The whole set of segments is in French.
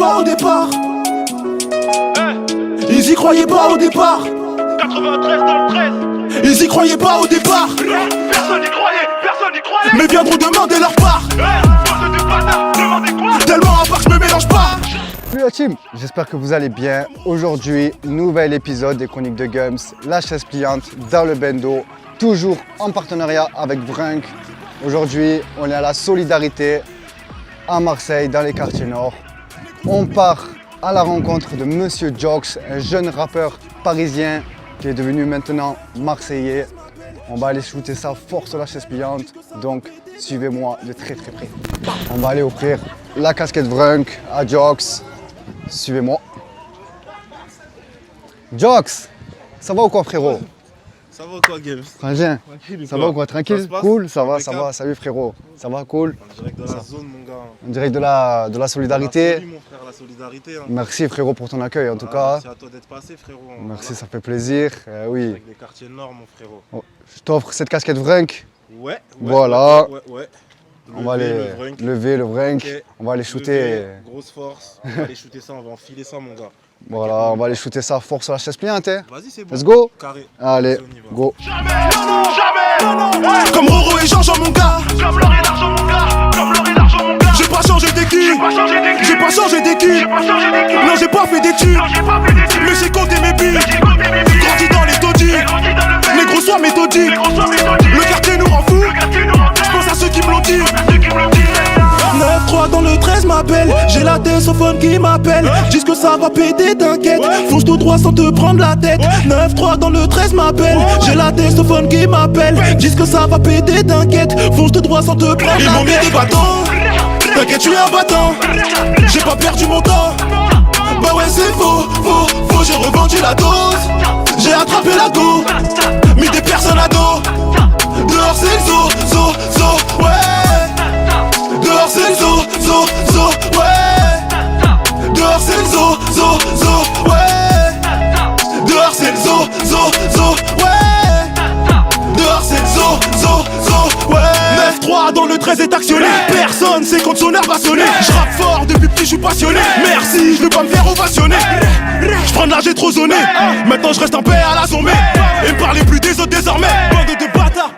pas au départ. Ils y croyaient pas au départ. 93 dans le 13. Ils y croyaient pas au départ. Personne n'y croyait. Mais viendront demander leur part. Bande de bâtards, demandez quoi? Tellement à part je me mélange pas. Salut la team, j'espère que vous allez bien. Aujourd'hui, nouvel épisode des Chroniques de Gums, la chaise pliante dans le bendo, toujours en partenariat avec Vrunk. Aujourd'hui, on est à la Solidarité à Marseille, dans les quartiers nord. On part à la rencontre de Monsieur Jox, un jeune rappeur parisien qui est devenu maintenant marseillais. On va aller shooter ça fort sur la chaise pliante, donc suivez-moi de très très près. On va aller offrir la casquette Vrunk à Jox. Suivez-moi. Jox, ça va ou quoi frérot? Ça va ou quoi, Games? Frangin, Tranquille. ça va ou quoi? Tranquille? Ça se passe? Cool? Ça va, ça Impeccable. va. Salut frérot. Ça va, cool? En direct de la zone, mon gars. En direct de la solidarité. Salut, mon frère, la solidarité. Hein. Merci frérot pour ton accueil en tout Ah, cas. merci à toi d'être passé, frérot. Merci, ça fait plaisir. Oui, Avec les quartiers nord, mon frérot. je t'offre cette casquette Vrunk. Ouais. Voilà. Ouais. On va aller le Vrunk. lever le Vrunk. Ok. On va aller shooter. Lever, grosse force. On va aller shooter ça, on va enfiler ça, mon gars. Voilà, on va aller shooter ça fort sur la chaise pliante. Hein. Vas-y, c'est bon. Let's go. Carré. Allez, On y va. go. Jamais. Comme Roro et Jean-Jean mon gars. Comme l'or et l'argent, mon gars. Comme l'or et l'argent, mon gars. J'ai pas changé d'équipe. J'ai pas changé d'équipe. J'ai pas changé d'équipe. J'ai pas changé d'équipe. Non j'ai pas fait d'études. Non, j'ai pas fait d'études. Mais j'ai compté mes billes. J'ai compté mes billets. Grandi dans les taudis. J'ai grandi dans le pays. Négro sois méthodique. Les gros soirs méthodiques. Le quartier nous rend fous. Le quartier nous rend dingue. Pense à ceux qui me l'ont dit. Ceux qui me l'ont dit. 9-3 dans le 13 m'appelle. J'ai la téléphone qui m'appelle. Dis que ça va péter, t'inquiète. Fonce tout droit sans te prendre la tête. 9-3 dans le 13 m'appelle. J'ai la téléphone qui m'appelle. Dis que ça va péter, t'inquiète. Fonce tout droit sans te prendre la tête. Ils m'ont mis des bâtons. T'inquiète, je suis un battant. J'ai pas perdu mon temps. Bah ouais, c'est faux. J'ai revendu la dose. J'ai attrapé la go. Mis des personnes à dos. Dehors, c'est le zo, ouais. Dehors c'est le zo, ouais. Dehors c'est le zo, ouais. Dehors c'est le zo, ouais. Dehors c'est le zo, ouais. 9-3 dans le 13 est actionné. Personne sait quand son heure va sonner. Je rappe fort depuis petit, je suis passionné. Merci, je veux pas me faire ovationner. Je prends de l'âge, j'ai trop zoné. Maintenant je reste en paix à la sommet. Et me parlez plus des autres désormais. Bande de bâtards,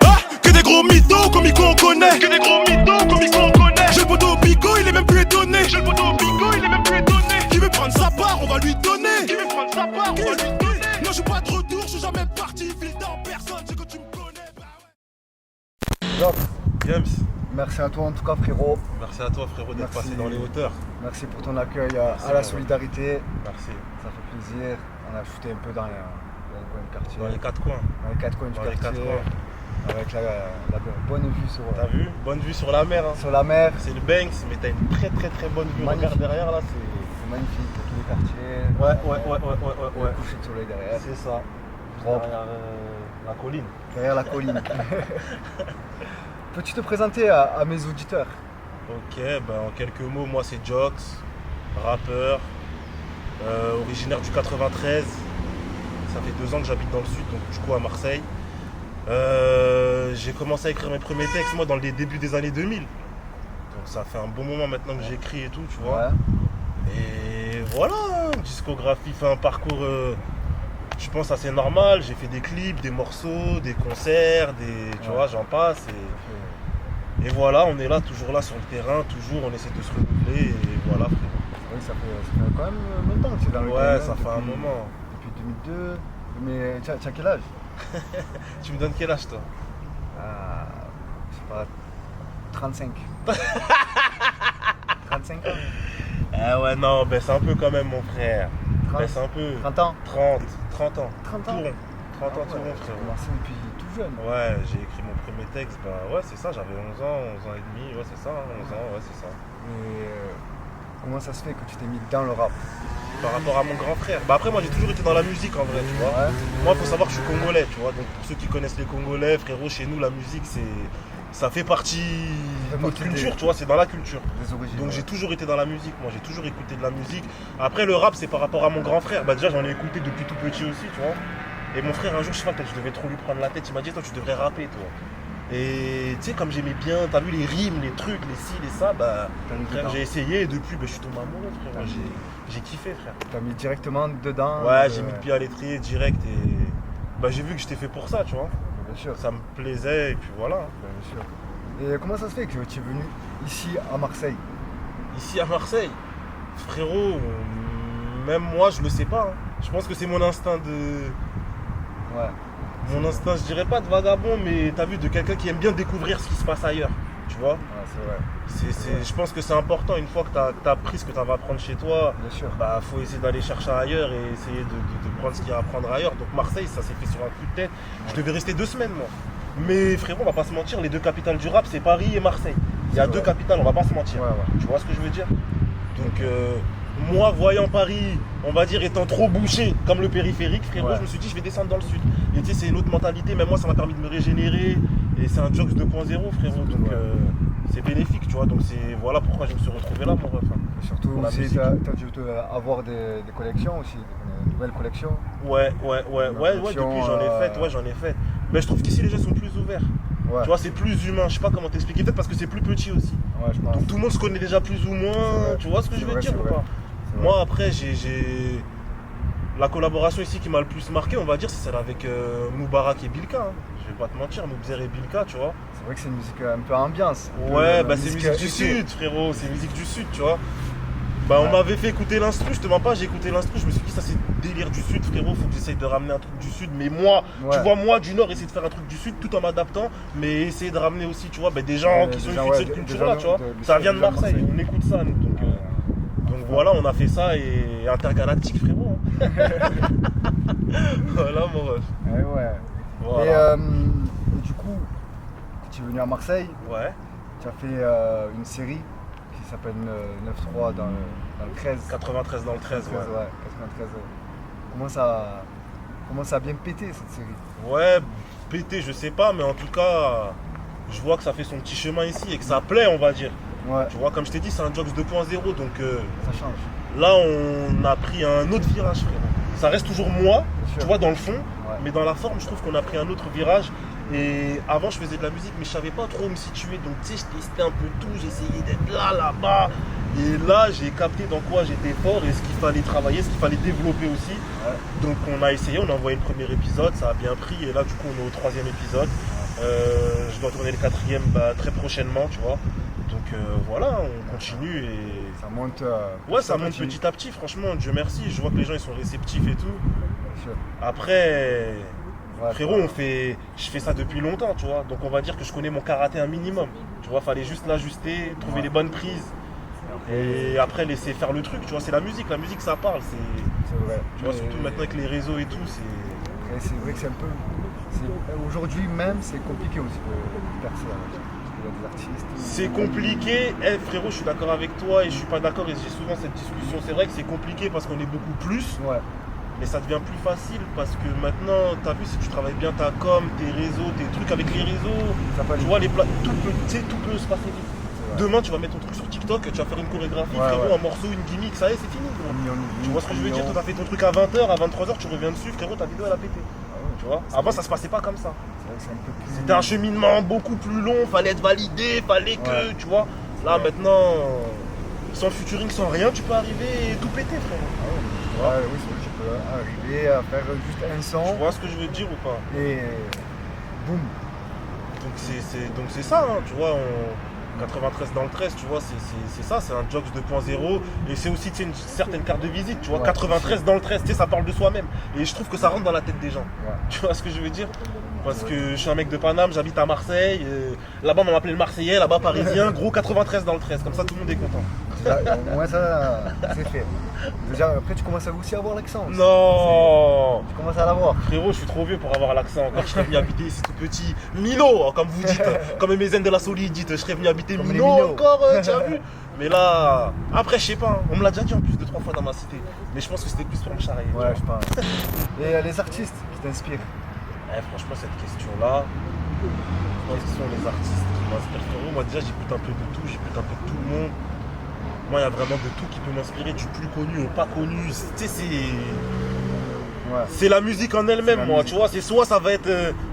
que des gros mythos comme Ico on connaît. Que des gros mythos comme Ico on connaît. J'ai le poteau Pico, il est même plus étonné. J'ai le poteau Pico, il est même plus étonné. Qui veut prendre sa part, on va lui donner. Qui veut prendre sa part, on va lui donner. Non, je suis pas de retour, je suis jamais parti. File dans personne, c'est que tu me connais. Jox, Games, merci à toi en tout cas frérot. merci à toi, frérot, d'être Merci. passé dans les hauteurs. Merci pour ton accueil à la frérot. Solidarité. Merci. Ça fait plaisir. On a shooté un peu dans les coins du quartier. Dans les quatre coins. Dans les quatre coins du Dans les quartier. quatre coins. Avec la bonne vue sur, T'as vu? Bonne vue sur la mer. Hein. sur la mer. C'est le Banks, mais t'as une très bonne vue. Magnifique. Regarde derrière là, c'est. C'est magnifique pour tous les quartiers. Ouais. Le coucher de soleil derrière. C'est ça. Propre. Derrière la colline. Derrière la colline. Peux-tu te présenter à mes auditeurs? Ok, ben en quelques mots, moi c'est Jox, rappeur, originaire du 93. Ça fait 2 ans que j'habite dans le sud, donc du coup à Marseille. J'ai commencé à écrire mes premiers textes moi dans les débuts des années 2000. Donc ça fait un bon moment maintenant que j'écris et tout, tu vois. Et voilà, hein, discographie, fait un parcours, je pense assez normal. J'ai fait des clips, des morceaux, des concerts, tu vois, j'en passe. Et voilà, on est là, toujours là sur le terrain, toujours on essaie de se renouveler et voilà frérot. Oui, ça fait quand même longtemps que tu es dans le game, Ouais, hein, ça fait un depuis- moment. Depuis 2002. Mais tu as quel âge? Tu me donnes quel âge toi? Je sais pas, 35. 35 ans? Ah ouais non, baisse un peu quand même mon frère. 30, Baisse un peu. 30 ans? 30 ans. 30 Tout ans? rond. 30 ans tout Ah ouais, rond tu as frérot. commencé depuis tout jeune. Ouais, j'ai écrit mon premier texte, bah ouais c'est ça, j'avais 11 ans et demi, ouais c'est ça, 11 ans, ouais c'est ça. Et comment ça se fait que tu t'es mis dans le rap? Par rapport à mon grand frère. Bah après moi j'ai toujours été dans la musique en vrai, tu vois. Ouais. Moi faut savoir que je suis congolais, tu vois. Donc pour ceux qui connaissent les Congolais, frérot, chez nous la musique ça fait partie de notre culture, tu vois, c'est dans la culture. Des origines. Donc j'ai toujours été dans la musique, moi j'ai toujours écouté de la musique. Après le rap c'est par rapport à mon grand frère, bah déjà j'en ai écouté depuis tout petit aussi, tu vois. Et mon frère un jour je sais pas, peut-être je devais trop lui prendre la tête, il m'a dit toi tu devrais rapper toi. Et tu sais, comme j'aimais bien, t'as vu les rimes, les trucs, les ci, les ça, bah T'as mis frère, dedans. j'ai essayé et depuis, bah, je suis tombé amoureux, frère. T'as J'ai kiffé, frère. T'as mis directement dedans. Ouais, j'ai mis le pied à l'étrier direct et bah j'ai vu que j'étais fait pour ça, tu vois. Bien sûr. Ça me plaisait et puis voilà. Bien sûr. Et comment ça se fait que tu es venu ici à Marseille? Ici à Marseille, frérot, même moi je le sais pas. Hein. Je pense que c'est mon instinct de. Ouais. Mon instinct, je dirais pas de vagabond, mais t'as vu, de quelqu'un qui aime bien découvrir ce qui se passe ailleurs. Tu vois, Ouais, c'est vrai. je pense que c'est important, une fois que t'as pris ce que t'as à apprendre chez toi, Bien sûr. bah faut essayer d'aller chercher ailleurs et essayer de prendre ce qu'il y a à apprendre ailleurs. Donc Marseille, ça s'est fait sur un coup de tête. Je devais rester 2 semaines moi. Mais frérot, on va pas se mentir, les 2 capitales du rap, c'est Paris et Marseille. Il y a C'est 2 vrai. capitales, on va pas se mentir. Ouais, ouais. Tu vois ce que je veux dire? Donc moi, voyant Paris, on va dire étant trop bouché comme le périphérique, frérot, Ouais. je me suis dit je vais descendre dans le sud. Et tu sais, c'est une autre mentalité, même moi ça m'a permis de me régénérer. Et c'est un Jokes 2.0, frérot. Donc Ouais. c'est bénéfique, tu vois. Donc c'est voilà pourquoi je me suis retrouvé là, mon ref. Hein. Et surtout Pour la aussi, musique. t'as dû avoir des collections aussi, des nouvelles collections. Ouais, collection, depuis j'en ai fait. Mais je trouve qu'ici les gens sont plus ouverts. Ouais. Tu vois, c'est plus humain, je sais pas comment t'expliquer, peut-être parce que c'est plus petit aussi. Ouais, je pense. Donc tout le monde se connaît déjà plus ou C'est moins, vrai. tu vois ce que C'est je veux vrai, dire c'est ou vrai. pas? C'est vrai. Moi après j'ai la collaboration ici qui m'a le plus marqué, on va dire, c'est celle avec Moubarak et Bilka. Hein. Je vais pas te mentir, Moubzer et Bilka, tu vois. C'est vrai que c'est une musique un peu ambiance. un peu, Ouais, bah c'est musique du été. sud, frérot, c'est musique du sud, tu vois. Bah on Ouais. m'avait fait écouter l'instru, je te mens pas, j'ai écouté l'instru, je me suis dit ça c'est délire du sud, frérot, faut que j'essaye de ramener un truc du sud, mais moi, Ouais. tu vois, moi du nord, essayer de faire un truc du sud tout en m'adaptant, mais essayer de ramener aussi, tu vois, bah, des gens Ouais, qui sont des gens, issus de ouais, cette des culture-là, gens tu vois. de- Ça vient de des gens de Marseille, Marseille. on écoute ça, nous, donc voilà, on a fait ça et intergalactique, frérot. Hein. Voilà, mon ref. Ouais, ouais. Voilà. Et du coup, quand tu es venu à Marseille, Ouais, tu as fait une série qui s'appelle 9-3 dans le 13. 93 dans le 13, 13, ouais. ouais, 93. Comment ça a bien pété cette série? Ouais, pété, je sais pas, mais en tout cas, je vois que ça fait son petit chemin ici et que ça plaît, on va dire. Ouais, Tu vois, comme je t'ai dit, c'est un Jokes 2.0, donc ça change. là, on a pris un autre virage, frérot. Ça reste toujours moi, sûr. tu vois, dans le fond, Ouais. mais dans la forme, je trouve qu'on a pris un autre virage. Et avant, je faisais de la musique, mais je savais pas trop où me situer, donc tu sais, je testais un peu tout, j'essayais d'être là, là-bas. Et là, j'ai capté dans quoi j'étais fort et ce qu'il fallait travailler, ce qu'il fallait développer aussi. Ouais. Donc on a essayé, on a envoyé le premier épisode, ça a bien pris et là du coup on est au 3e épisode. Je dois tourner le 4e très prochainement, tu vois. Donc voilà, on continue et Ça monte. ouais, ça monte petit à petit, franchement, Dieu merci, je vois que les gens ils sont réceptifs et tout. Bien sûr. Après, Ouais, frérot, je fais ça depuis longtemps, tu vois. Donc on va dire que je connais mon karaté un minimum. Tu vois, fallait juste l'ajuster, trouver Ouais. les bonnes prises. Et après laisser faire le truc, tu vois, c'est la musique ça parle, c'est vrai. tu vois, Mais- surtout maintenant avec les réseaux et tout, c'est. Et c'est vrai que c'est un peu. Aujourd'hui même, c'est compliqué aussi de percer. Parce qu'il y a des artistes. C'est compliqué, frérot, je suis d'accord avec toi et je suis pas d'accord et j'ai souvent cette discussion. C'est vrai que c'est compliqué parce qu'on est beaucoup plus, Ouais, mais ça devient plus facile parce que maintenant, t'as vu, si tu travailles bien ta com, tes réseaux, tes trucs avec les réseaux, ça va tu vois, tout peut se passer vite. vrai. Demain, tu vas mettre ton truc sur TikTok, tu vas faire une chorégraphie, Ouais, frérot, ouais. un morceau, une gimmick, ça y est, c'est fini, gros. Tu vois ce que je veux dire? Mignon. Toi, t'as fait ton truc à 20h, à 23h, tu reviens dessus, frérot, ta vidéo, elle a pété. Ah ouais. Tu vois? Avant, ça se passait pas comme ça. C'est vrai que c'est un peu plus. C'était un cheminement beaucoup plus long, fallait être validé, fallait que, Ouais. tu vois. Là maintenant, sans featuring, sans rien, tu peux arriver et tout péter, frérot. Ouais, oui, c'est vrai que tu peux arriver à faire juste un Tu son vois ce que je veux te dire ou pas? et boum. Donc c'est ça, hein, tu vois. 93 dans le 13, tu vois, c'est ça, c'est un Jokes 2.0 et c'est aussi tu sais, une certaine carte de visite, tu vois. Ouais. 93 dans le 13, tu sais, ça parle de soi-même et je trouve que ça rentre dans la tête des gens. Ouais. Tu vois ce que je veux dire? Parce que je suis un mec de Paname, j'habite à Marseille, là-bas on m'appelait le Marseillais, là-bas parisien, gros 93 dans le 13, comme ça tout le monde est content. Déjà, au moins ça, c'est fait. Déjà, après tu commences à aussi avoir l'accent. aussi. Non! Tu commences à l'avoir. Frérot, je suis trop vieux pour avoir l'accent. Encore, je serais venu habiter ici tout petit. Mino, comme vous dites, comme mes zen de la Solide dites, je serais venu habiter Comme les Mino Mino. encore, tu as vu? Mais là, après, je sais pas, on me l'a déjà dit en plus 2-3 fois dans ma cité. Mais je pense que c'était plus pour me charrier. Ouais, je pense. Et les artistes qui t'inspirent. Franchement, cette question-là, je pense que ce sont les artistes qui m'inspirent. Frérot, moi déjà, j'écoute un peu de tout, j'écoute un peu de tout le monde. Moi, il y a vraiment de tout qui peut m'inspirer, du plus connu au pas connu. Tu sais, Ouais. C'est la musique en C'est elle-même, la moi, musique. tu vois. C'est soit ça va être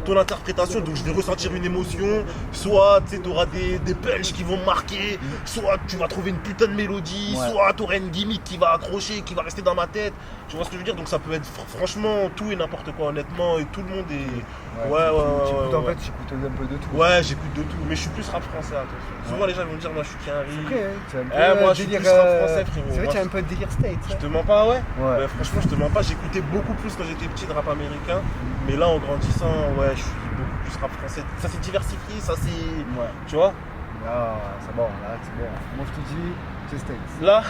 ton interprétation, donc je vais ressentir une émotion, soit tu auras des punchs qui vont me marquer, soit tu vas trouver une putain de mélodie, Ouais. soit tu auras une gimmick qui va accrocher, qui va rester dans ma tête. Tu vois ce que je veux dire? Donc ça peut être franchement tout et n'importe quoi, honnêtement, et tout le monde est. Ouais, En ouais. fait, j'écoute un peu de tout. Ouais, j'écoute de tout, mais je suis plus rap français, attention. Souvent les gens vont me dire, moi je suis qu'un riz. Ok, c'est un peu Moi je suis délire, plus rap français, frérot. C'est vrai Moi, qu'il y a un peu de délire state. je te mens pas, ouais? Ouais. Bah, franchement, je te mens pas, j'écoutais beaucoup plus quand j'étais petit de rap américain, mais là en grandissant, ouais, je suis beaucoup plus rap français. Ça s'est diversifié, ça c'est. Ouais. Tu vois? Ah, c'est bon, là, c'est bon. Moi, je te dis, c'est States. Là,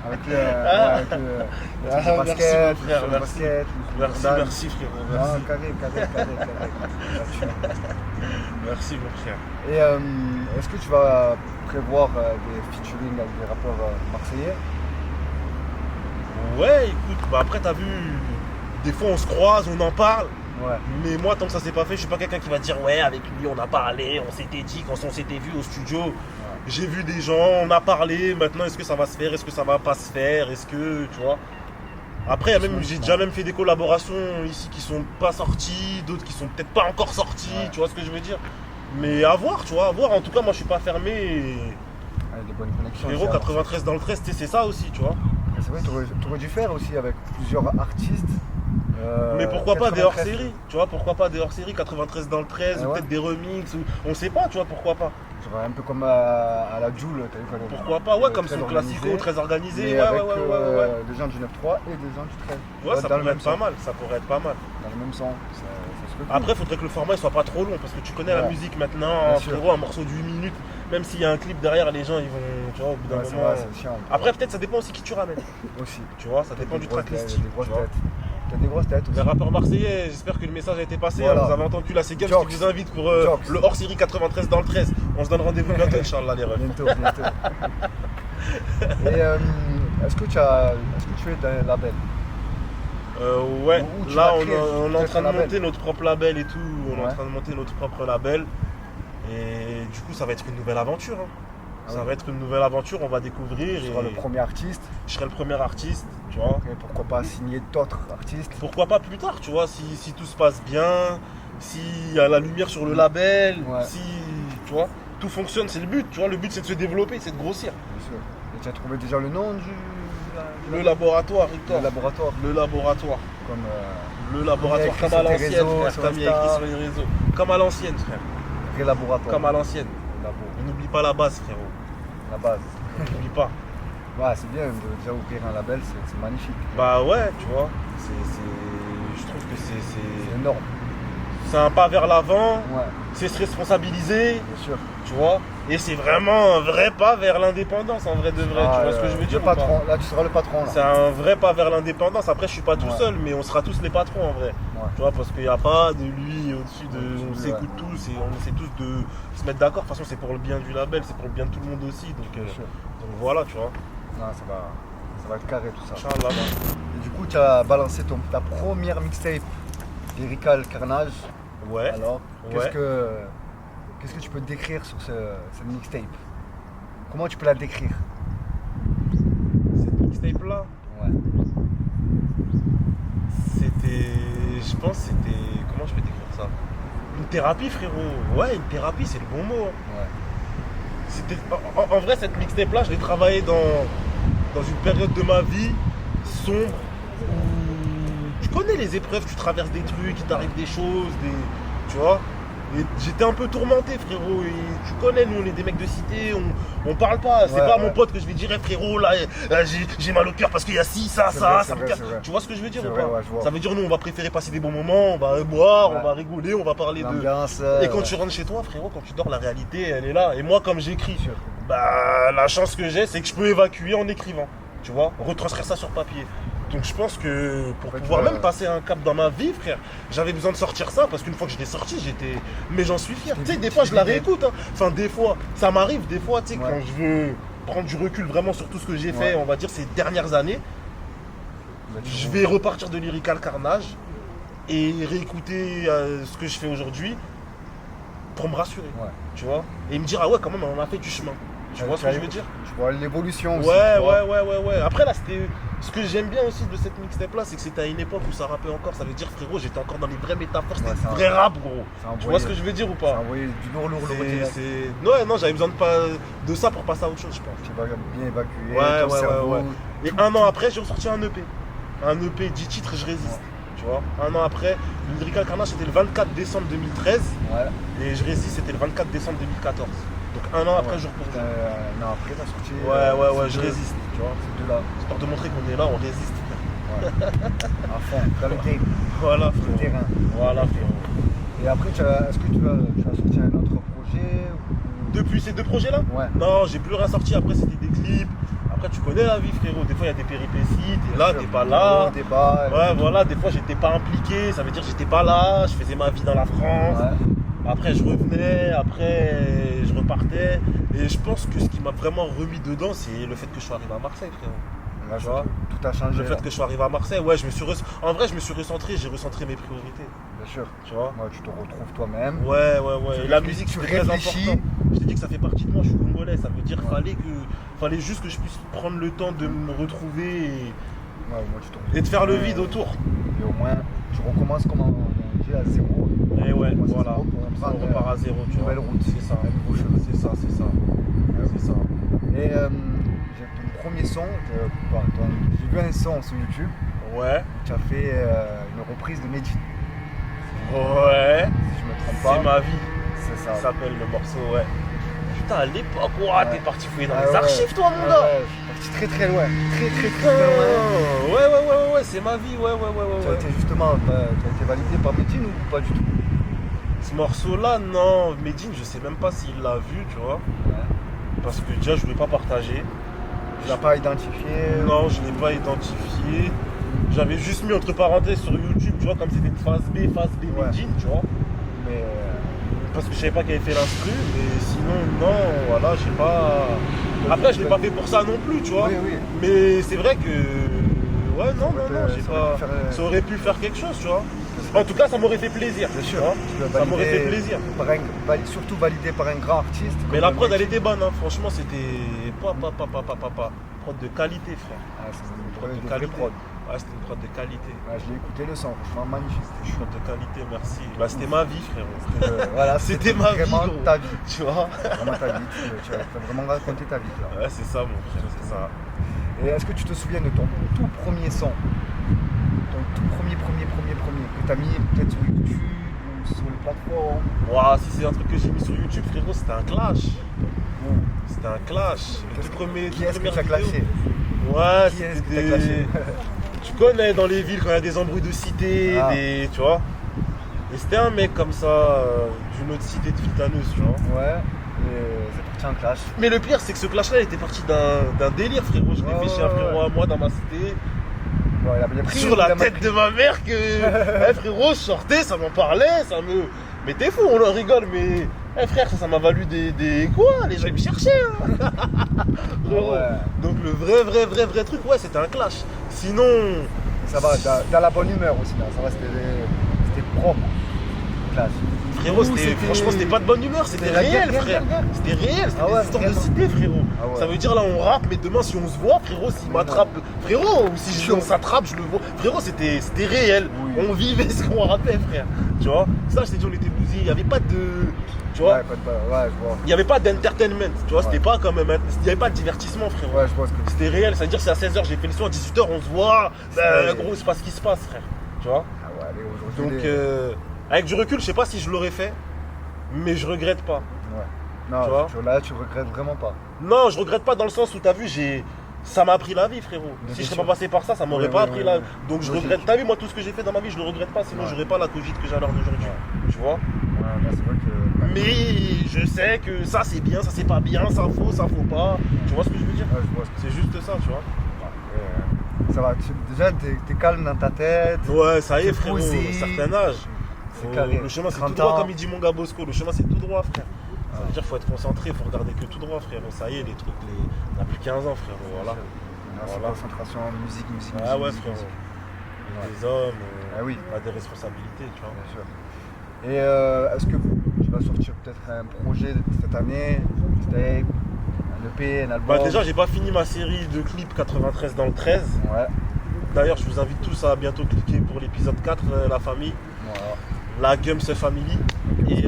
Avec le, avec le merci, basket, mon frère, le merci. basket, le merci frérot, Non, merci. carré. Merci mon frère. Et est-ce que tu vas prévoir des featuring avec des rappeurs marseillais? Ouais, écoute, bah après t'as vu, des fois on se croise, on en parle. Ouais. Mais moi, tant que ça s'est pas fait, je suis pas quelqu'un qui va dire ouais, avec lui on a parlé, on s'était dit quand on s'était vu au studio. J'ai vu des gens, on a parlé, maintenant est-ce que ça va se faire, est-ce que ça va pas se faire, est-ce que, tu vois. Après, j'ai déjà même fait des collaborations ici qui sont pas sorties, d'autres qui sont peut-être pas encore sorties, Ouais. tu vois ce que je veux dire. Mais à voir, tu vois, à voir. En tout cas, moi je suis pas fermé. Et... Avec des bonnes connexions. Frérot, aussi, 93 dans le 13, c'est ça aussi, tu vois. C'est vrai, t'aurais dû faire aussi avec plusieurs artistes. Mais pourquoi pas des 93. hors-séries, tu vois, pourquoi pas des hors-séries, 93 dans le 13, Ah ou ouais. peut-être des remixes, ou on sait pas, tu vois, pourquoi pas. Genre un peu comme à la Joule, t'as vu quoi. Pourquoi pas, ouais, comme très son organisé, classico, très organisé, mais ouais, avec, ouais. des gens du 9-3 et des gens du 13. Ouais, ça dans le pourrait même être pas son. mal, ça pourrait être pas mal. Dans le même son. Ça se fait cool. Après, il faudrait que le format il soit pas trop long, parce que tu connais la Ouais. musique maintenant, Bien sûr. frérot, un morceau de 8 minutes, même s'il y a un clip derrière, les gens, ils vont, tu vois, au bout d'un Ouais, c'est moment. vrai, c'est chiant. Après, peut-être ça dépend aussi qui tu ramènes, Aussi. tu vois, ça dépend Des du grosses tracklisting. têtes, Des grosses tu vois. têtes. T'as des grosses têtes aussi. Les rappeurs marseillais, j'espère que le message a été passé. Voilà. Vous avez entendu là, c'est Games Jokes. qui vous invite pour Jokes. le hors-série 93 dans le 13. On se donne rendez-vous bientôt, Inch'Allah, les refs. Bientôt. Et est-ce que tu es dans un label? Ouais, Ou tu là vas on, créer on est en peut-être train de un label. monter notre propre label et tout. On est Ouais. en train de monter notre propre label. Et du coup, ça va être une nouvelle aventure. Hein. Ah Ça ouais. va être une nouvelle aventure, on va découvrir. Tu Et seras le premier artiste. je serai le premier artiste, tu vois. Et pourquoi pas signer d'autres artistes? Pourquoi pas plus tard, tu vois, si tout se passe bien, s'il y a la lumière sur le label, Ouais. si, tu vois, tout fonctionne, c'est le but, tu vois. Le but, c'est de se développer, c'est de grossir. Bien sûr. Et tu as trouvé déjà le nom du Le laboratoire, Victor. le laboratoire? Le laboratoire. Comme Le laboratoire, écrit comme sur à tes l'ancienne, réseaux, frère, sur comme il y a Insta. écrit sur les réseaux. Comme à l'ancienne, frère. vrai laboratoire. Comme à l'ancienne. Labo. On n'oublie pas la base, frérot. La base. On n'oublie pas. Ouais, c'est bien de déjà ouvrir un label, c'est magnifique. Bah ouais, tu vois. Je trouve que C'est énorme. c'est un pas vers l'avant. Ouais, C'est se responsabiliser, bien sûr. tu vois. Et c'est vraiment un vrai pas vers l'indépendance, en vrai de vrai. tu vois ce que je veux dire Le ou pas? patron, là tu seras le patron. Là. C'est un vrai pas vers l'indépendance. Après, je suis pas tout Ouais. seul, mais on sera tous les patrons en vrai. Ouais. Tu vois, parce qu'il n'y a pas de lui au-dessus de. On Ouais. s'écoute tous et on essaie tous de se mettre d'accord. De toute façon, c'est pour le bien du label, c'est pour le bien de tout le monde aussi. Donc Bien sûr. voilà, tu vois. Non, ça va être carré tout ça. Inch'Allah. Et du coup, tu as balancé ta première mixtape, Lyrical Carnage. Ouais. Alors, Ouais. qu'est-ce que tu peux décrire sur cette mixtape? Comment tu peux la décrire? Cette mixtape là, Ouais. c'était. Je pense que c'était. Comment je peux décrire ça? Une thérapie, frérot. Ouais, une thérapie, c'est le bon mot. hein. Ouais. C'était, en vrai, cette mixtape là, je l'ai travaillé dans une période de ma vie sombre où tu connais les épreuves, tu traverses des trucs, il t'arrive des choses, tu vois. Et j'étais un peu tourmenté, frérot. Et tu connais, nous, on est des mecs de cité, on parle pas. C'est Ouais, pas ouais. mon pote que je vais dire, eh, frérot, là, j'ai mal au cœur parce qu'il y a ci, ça, C'est ça, vrai, ça me c'est casse. vrai. Tu vois ce que je veux dire C'est ou vrai, pas? ouais, je vois. Ça veut dire, nous, on va préférer passer des bons moments, on va boire, Ouais. on va rigoler, on va parler de. L'ambiance. Et quand tu rentres chez toi, frérot, quand tu dors, la réalité, elle est là. Et moi, comme j'écris, Sûr. bah, la chance que j'ai, c'est que je peux évacuer en écrivant. Tu vois, retranscrire ça sur papier. Donc je pense que pour En fait, pouvoir ouais. même passer un cap dans ma vie, frère, j'avais besoin de sortir ça parce qu'une fois que je l'ai sorti, j'étais. Mais j'en suis fier. Tu sais, des fois je la réécoute. Hein. Enfin, des fois, ça m'arrive, des fois, tu sais, Ouais. quand je veux prendre du recul vraiment sur tout ce que j'ai fait, Ouais. on va dire ces dernières années, Bah, tu je vois. vais repartir de Lyrical Carnage et réécouter ce que je fais aujourd'hui pour me rassurer. Ouais. Tu vois, et me dire, ah ouais, quand même, on a fait du chemin. Tu vois ce que je veux dire? Tu vois l'évolution Ouais, aussi. tu vois. ouais. Après, là, c'était Ce que j'aime bien aussi de cette mixtape là, c'est que c'était à une époque où ça rappait encore. Ça veut dire, frérot, j'étais encore dans les vraies métaphores, c'était Ouais, du vrai rap, gros. Ça Tu vois ce que je veux dire ou Ça pas? a envoyé du lourd, Ouais, non, j'avais besoin de ça pour passer à autre chose, je pense. Tu vas bien évacuer Ouais, ton ouais, cerveau. ouais. Et un an après, j'ai ressorti un EP. Un EP 10 titres, je résiste. Tu vois, un an après, le Lyrical Carnage c'était le 24 décembre 2013 Ouais. et je résiste c'était le 24 décembre 2014. Donc un an après, jour pour jour. Non, après, t'as sorti. Ouais, je ces deux- résiste. Tu vois, Ces deux-là. histoire de montrer qu'on est là, on résiste. Ouais. À fond, dans le game, Voilà, sur le frérot. terrain. Voilà, frérot. Et après, est-ce que tu as sorti un autre projet ou- Depuis ces deux projets-là? Ouais. Non, j'ai plus rien sorti. Après, c'était des clips. Après, tu connais la vie, frérot. Des fois, il y a des péripéties. T'es là, t'es pas là. Gros débat. Ouais, voilà. Des fois, j'étais pas impliqué. Ça veut dire que j'étais pas là. Je faisais ma vie dans la France. Ouais. Après, je revenais. Après, je repartais. Et je pense que ce qui m'a vraiment remis dedans, c'est le fait que je sois arrivé à Marseille, frérot. Là, Tu vois, tout a changé. le fait là. que je sois arrivé à Marseille, ouais, en vrai, je me suis recentré. J'ai recentré mes priorités. Bien sûr. Tu vois. Moi, tu te retrouves toi-même. Ouais. Tu Et la réfléchis- musique, tu c'est très réfléchis. important. Je t'ai dit que ça fait partie de moi, je suis congolais. Ça veut dire qu'il Ouais. fallait juste que je puisse prendre le temps de me retrouver Ouais, moi, tu te retrouves. et de faire le vide autour. Et au moins, tu recommences comme on dit à zéro. Et ouais, Commence à voilà. zéro pour On reprendre, repart à zéro, tu une vois. nouvelle route. C'est ça. Un nouveau chemin. C'est ça. C'est ça. Et j'ai ton premier son, j'ai vu un son sur YouTube, Ouais. tu as fait une reprise de Medji, Ouais. si je me trompe C'est pas. ma vie. C'est Ça ça. s'appelle le morceau, ouais. Putain, à l'époque, ouah, t'es parti fouiller dans Ah les ouais. archives, toi, mon Ah gars. ouais, je suis parti très loin. Très Putain. loin. Ouais, c'est ma vie, ouais. Tu as été justement, tu as été validé par Medine ou pas du tout? Ce morceau-là, non, Medine, je sais même pas s'il l'a vu, tu vois. Parce que déjà, je voulais pas partager. Tu l'as pas identifié? Non, je l'ai pas identifié. J'avais juste mis entre parenthèses sur YouTube, tu vois, comme c'était une phase B Ouais. Medine, tu vois. Mais Parce que je savais pas qu'il avait fait l'instru, mais sinon, non, voilà, j'ai pas. Après, je l'ai pas fait pour ça non plus, tu vois. oui. Mais c'est vrai que. Ouais, non, j'ai ça pas. aurait pu faire, Ça aurait pu faire quelque chose, tu vois. En tout cas, ça m'aurait fait plaisir. bien tu sûr, vois. tu l'as Ça m'aurait validé fait plaisir. surtout validé par un grand artiste. Mais comme la prod, Medji. elle était bonne, hein. Franchement, c'était. Prod de qualité, frère. Ah, c'est une Prod prod de de qualité. prod. Ouais, c'était une prod de qualité. Ouais, je l'ai écouté le son, franchement magnifique, c'était chaud. Prod de qualité, merci. Bah, c'était ma vie, frérot. Voilà, C'était ma vie, vraiment gros. ta vie. Tu vois. Vraiment ta vie. Tu as vraiment raconté ta vie là. Ouais, c'est ça, mon frère, c'est ça. Et est-ce que tu te souviens de ton tout premier son? Ton tout premier que tu as mis peut-être sur YouTube ou sur les plateformes? Ouah, si c'est un truc que j'ai mis sur YouTube, frérot, c'était un clash. C'était un clash. Le tout premier. Qui est-ce que toute tu as première clashé? vidéo. Ouais, Qui est-ce c'était que t'as clashé? Tu connais dans les villes quand il y a des embrouilles de cité, Ah. tu vois. Et c'était un mec comme ça, d'une autre cité de Vitaneuse, tu vois. Ouais, et c'est parti en clash. Mais le pire, c'est que ce clash-là, il était parti d'un délire, frérot. Je l'ai Ouais, fait chez un ouais, frérot à moi dans ma cité. Bon, il a pris, Sur la il a tête pris. de ma mère que eh, frérot, je sortais, ça m'en parlait, ça me. Mais t'es fou, on en rigole, mais. Eh frère, ça m'a valu des. Quoi? Les gens ils me cherchaient, hein. Frérot. Ouais. Donc le vrai truc, ouais, c'était un clash. Sinon. Ça va, dans la bonne humeur aussi là, ça va, c'était propre. Clash. Frérot, Ouh, franchement, c'était pas de bonne humeur, c'était C'était la réel, guerre, frère. guerre. C'était réel, c'était Ah ouais, des histoires de vraiment. cité, frérot. Ah ouais. Ça veut dire là, on rappe, mais demain, si on se voit, frérot, s'il Mais m'attrape, frérot, ou si Chaud. on s'attrape, je le vois. Frérot, c'était réel. Oui. On vivait ce qu'on rappait, frère. Tu vois, ça, je t'ai dit, on était bousillés. Il n'y avait pas de. Tu vois, Ouais, ouais, je vois. il n'y avait pas d'entertainment. Tu vois, c'était Ouais. pas comme. Il n'y avait pas de divertissement, frérot. Ouais, je vois ce que tu C'était réel, c'est-à-dire, c'est à 16h, j'ai fait le son, à 18h, on se voit. Ben, Ouais. gros, c'est pas ce qui se passe, frère. Tu vois. Ah ouais, allez, aujourd'hui. Donc, avec du recul, je sais pas si je l'aurais fait, mais je regrette pas. Ouais. Non, Tu vois là, tu regrettes vraiment pas. Non, je regrette pas dans le sens où t'as vu, ça m'a appris la vie, frérot. Bien Si je serais sûr. pas passé par ça, ça m'aurait Ouais, pas ouais, appris ouais, la ouais. vie. Donc je Logique. regrette. T'as vu, moi, tout ce que j'ai fait dans ma vie, je le regrette pas, sinon Ouais. j'aurais pas la cogite que j'ai à l'heure d'aujourd'hui. Tu vois. Ouais, là, c'est vrai que. Mais je sais que ça c'est bien, ça c'est pas bien, ça faut pas. Tu vois ce que je veux dire? Ouais, je vois ce que C'est juste ça, tu vois. ça va, déjà, t'es calme dans ta tête. Ouais, ça y est, T'es frérot, posé. à un certain âge. C'est carré. Le chemin c'est tout 30 droit, ans. comme il dit mon gars Bosco. Le chemin c'est tout droit, frère. Ça veut dire qu'il faut être concentré, faut regarder que tout droit, frérot. Ça y est, les trucs, on a plus 15 ans, frérot. Voilà. C'est Voilà. concentration, musique. Ah ouais, musique, frérot. musique. On est des hommes, Ah oui. on a des responsabilités, tu vois. Bien sûr. Et est-ce que tu vas sortir peut-être un projet cette année, un tape, un Un EP, un album. Bah déjà j'ai pas fini ma série de clips 93 dans le 13. Ouais, D'ailleurs je vous invite tous à bientôt cliquer pour l'épisode 4, la famille. voilà. La Gums Family. Et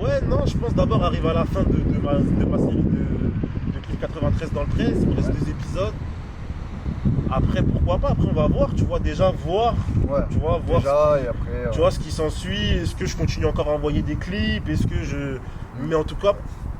ouais non je pense d'abord arriver à la fin de ma série de clips 93 dans le 13. Il me reste 2 épisodes. Après pourquoi pas, après on va voir, tu vois, déjà voir, Ouais, tu vois, voir déjà, et après. tu vois ce qui s'ensuit, est-ce que je continue encore à envoyer des clips, est-ce que je... Mais en tout cas,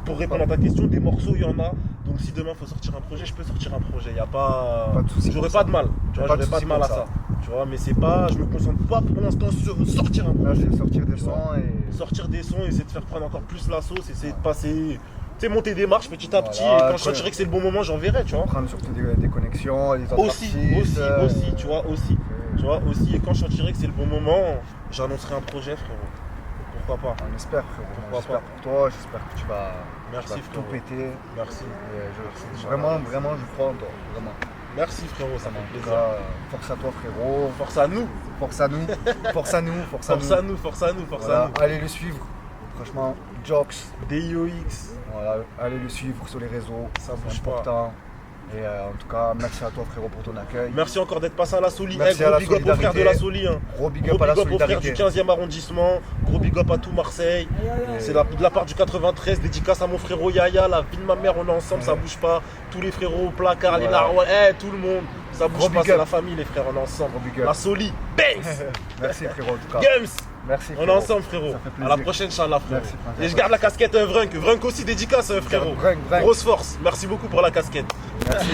pour répondre à ta question, des morceaux il y en a, donc si demain il faut sortir un projet, je peux sortir un projet, il n'y a pas... Pas de souci J'aurais pour pas ça. de mal, tu vois, Pas de j'aurais pas souci de mal à pour ça, ça. tu vois, mais c'est pas, je me concentre pas pour l'instant sur sortir un Là, projet. je vais sortir des Tu vois. sons et. Sortir des sons, essayer de faire prendre encore plus la sauce, essayer de passer... Tu sais, monter des marches petit à petit, Voilà, et quand je après- sentirai que c'est le bon moment, j'enverrai, tu vois. Prendre surtout des connexions, des autres Aussi, artistes, aussi, tu vois, aussi. Tu vois, aussi, et quand je sentirai que c'est le bon moment, j'annoncerai un projet, frérot. Pourquoi pas? On espère, frérot. Pourquoi J'espère pas. pour toi, j'espère que tu vas, Merci, tu vas tout frérot. péter. Merci. Et vraiment, je crois en toi. Vraiment. Merci, frérot, ça En fait tout plaisir. cas, force à toi, frérot. Force à nous, Force à nous. Force à nous. Force à force nous. à nous, force à nous, force Voilà, à nous. allez le suivre. Franchement, Jox. DIOX, Voilà, allez le suivre sur les réseaux. Ça c'est bouge pas. important. Et en tout cas, merci à toi, frérot, pour ton accueil. merci encore d'être passé à la Soli. Merci Eh, à gros la big up aux frères de solidarité. la Soli. Hein. Gros big Gros up à la big up aux frères solidarité. du 15e arrondissement. Gros big up à tout Marseille. C'est de la part du 93. Dédicace à mon frérot Yaya. La vie de ma mère, on est ensemble, ça bouge pas. Tous les frérots au placard, les Voilà. narwals, tout le monde. Ça bouge Gros pas, big c'est up. la famille, les frères, on est ensemble. Gros big up. La Soli, Banks, Merci, frérot, en tout cas. Gums. Merci, On frérot. est ensemble, frérot. Ça fait À plaisir. la prochaine, Inch'Allah, frérot. Merci, frère. Et je garde la casquette Vrunk. Vrunk aussi, dédicace, frérot. Vrunk. Grosse force. Merci beaucoup pour la casquette. Merci.